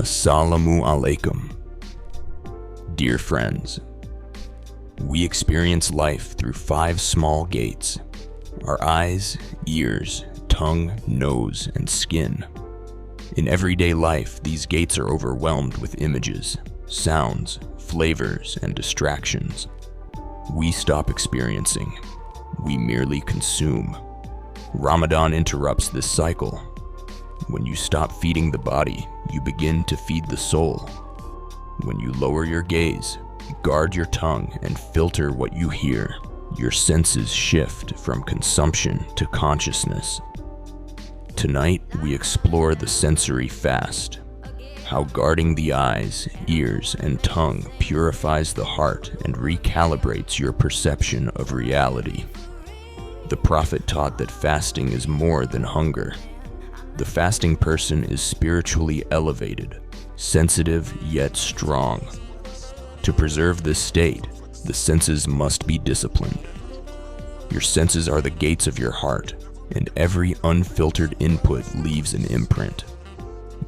Assalamu Alaikum. Dear friends, we experience life through 5 small gates: our eyes, ears, tongue, nose, and skin. In everyday life, these gates are overwhelmed with images, sounds, flavors, and distractions. We stop experiencing. We merely consume. Ramadan interrupts this cycle. When you stop feeding the body, you begin to feed the soul. When you lower your gaze, guard your tongue, and filter what you hear, your senses shift from consumption to consciousness. Tonight, we explore the sensory fast, how guarding the eyes, ears, and tongue purifies the heart and recalibrates your perception of reality. The Prophet taught that fasting is more than hunger. The fasting person is spiritually elevated, sensitive yet strong. To preserve this state, the senses must be disciplined. Your senses are the gates of your heart, and every unfiltered input leaves an imprint.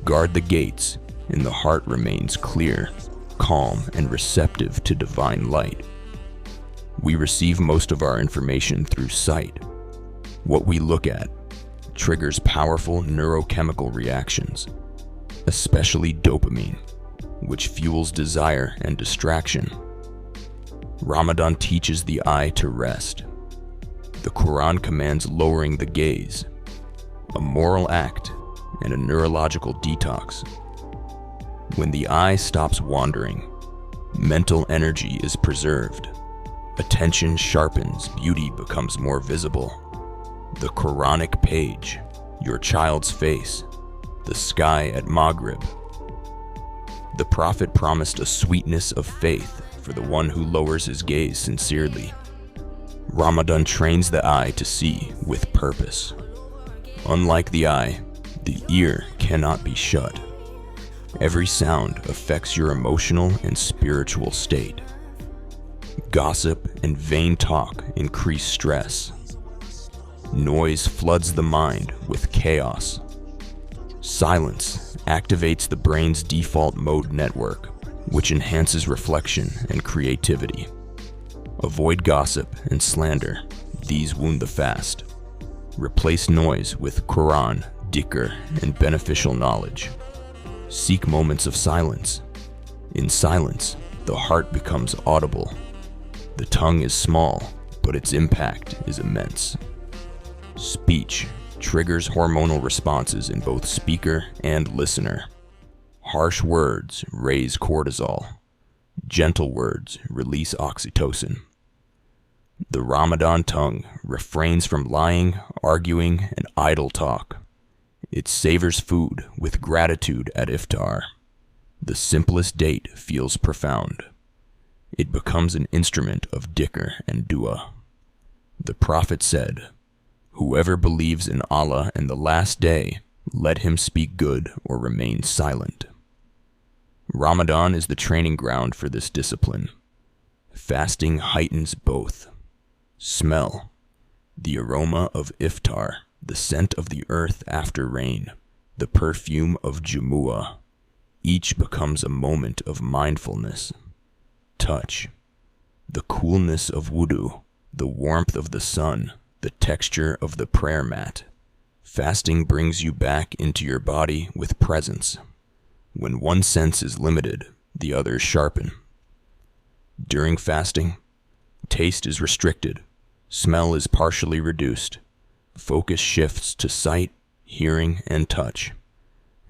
Guard the gates, and the heart remains clear, calm, and receptive to divine light. We receive most of our information through sight. What we look at triggers powerful neurochemical reactions, especially dopamine, which fuels desire and distraction. Ramadan teaches the eye to rest. The Quran commands lowering the gaze, a moral act and a neurological detox. When the eye stops wandering, mental energy is preserved. Attention sharpens, beauty becomes more visible. The Quranic page, your child's face, the sky at Maghrib. The Prophet promised a sweetness of faith for the one who lowers his gaze sincerely. Ramadan trains the eye to see with purpose. Unlike the eye, the ear cannot be shut. Every sound affects your emotional and spiritual state. Gossip and vain talk increase stress. Noise floods the mind with chaos. Silence activates the brain's default mode network, which enhances reflection and creativity. Avoid gossip and slander. These wound the fast. Replace noise with Quran, dhikr, and beneficial knowledge. Seek moments of silence. In silence, the heart becomes audible. The tongue is small, but its impact is immense. Speech triggers hormonal responses in both speaker and listener. Harsh words raise cortisol. Gentle words release oxytocin. The Ramadan tongue refrains from lying, arguing, and idle talk. It savors food with gratitude at iftar. The simplest date feels profound. It becomes an instrument of dhikr and dua. The Prophet said, "Whoever believes in Allah and the last day, let him speak good or remain silent." Ramadan is the training ground for this discipline. Fasting heightens both. Smell, the aroma of iftar, the scent of the earth after rain, the perfume of Jumu'ah. Each becomes a moment of mindfulness. Touch, the coolness of wudu, the warmth of the sun, the texture of the prayer mat. Fasting brings you back into your body with presence. When one sense is limited, the others sharpen. During fasting, taste is restricted, smell is partially reduced, focus shifts to sight, hearing, and touch.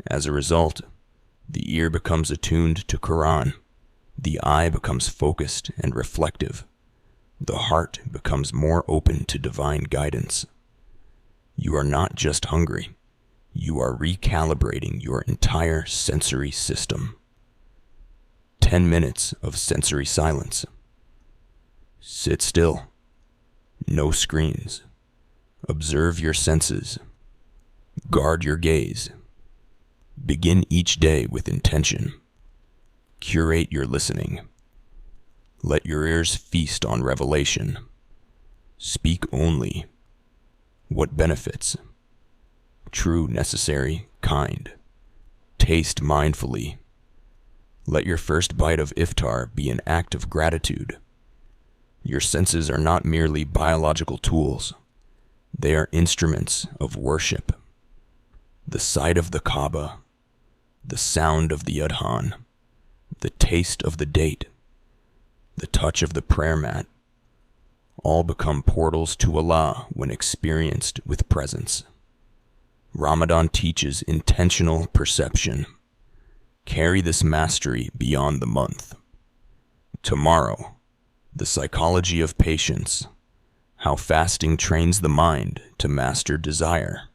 As a result, the ear becomes attuned to Quran, the eye becomes focused and reflective, the heart becomes more open to divine guidance. You are not just hungry, you are recalibrating your entire sensory system. 10 minutes of sensory silence. Sit still. No screens. Observe your senses. Guard your gaze. Begin each day with intention. Curate your listening. Let your ears feast on revelation. Speak only. What benefits? True, necessary, kind. taste mindfully. Let your first bite of iftar be an act of gratitude. Your senses are not merely biological tools. They are instruments of worship. The sight of the Kaaba, the sound of the Adhan, the taste of the date, the touch of the prayer mat, all become portals to Allah when experienced with presence. Ramadan teaches intentional perception. Carry this mastery beyond the month. Tomorrow, the psychology of patience, how fasting trains the mind to master desire.